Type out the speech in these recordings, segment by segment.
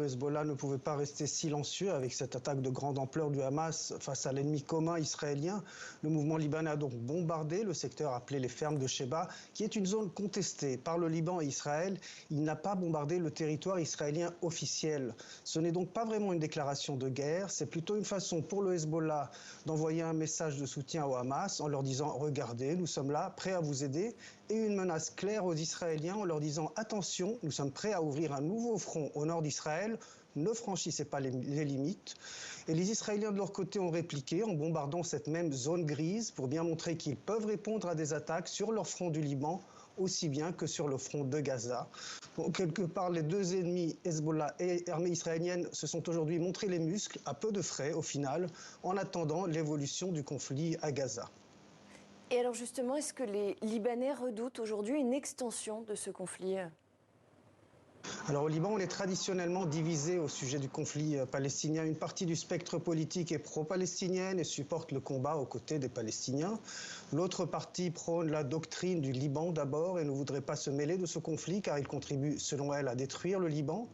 Hezbollah ne pouvait pas rester silencieux avec cette attaque de grande ampleur du Hamas face à l'ennemi commun israélien. Le mouvement libanais a donc bombardé le secteur appelé les fermes de Sheba, qui est une zone contestée par le Liban et Israël. Il n'a pas bombardé le territoire israélien officiel. Ce n'est donc pas vraiment une déclaration de guerre, c'est plutôt une façon pour le Hezbollah d'envoyer un message de soutien au Hamas en leur disant « Regardez, nous sommes là, prêts à vous aider » et une menace claire aux Israéliens en leur disant « Attention, nous sommes prêts à ouvrir un nouveau front au nord d'Israël, ne franchissez pas les limites ». Et les Israéliens de leur côté ont répliqué en bombardant cette même zone grise pour bien montrer qu'ils peuvent répondre à des attaques sur leur front du Liban aussi bien que sur le front de Gaza. Donc, quelque part, les deux ennemis, Hezbollah et l'armée israélienne, se sont aujourd'hui montrés les muscles à peu de frais au final, en attendant l'évolution du conflit à Gaza. Et alors justement, est-ce que les Libanais redoutent aujourd'hui une extension de ce conflit ? Alors au Liban, on est traditionnellement divisé au sujet du conflit palestinien. Une partie du spectre politique est pro-palestinienne et supporte le combat aux côtés des Palestiniens. L'autre partie prône la doctrine du Liban d'abord et ne voudrait pas se mêler de ce conflit car il contribue, selon elle, à détruire le Liban.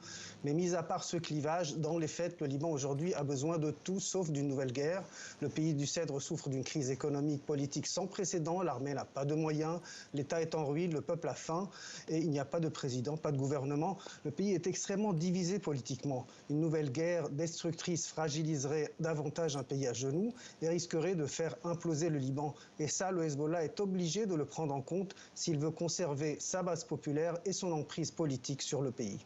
Mais mis à part ce clivage, dans les faits, le Liban aujourd'hui a besoin de tout sauf d'une nouvelle guerre. Le pays du Cèdre souffre d'une crise économique, politique sans précédent. L'armée n'a pas de moyens, l'État est en ruine, le peuple a faim et il n'y a pas de président, pas de gouvernement. Le pays est extrêmement divisé politiquement. Une nouvelle guerre destructrice fragiliserait davantage un pays à genoux et risquerait de faire imploser le Liban. Et ça, le Hezbollah est obligé de le prendre en compte s'il veut conserver sa base populaire et son emprise politique sur le pays.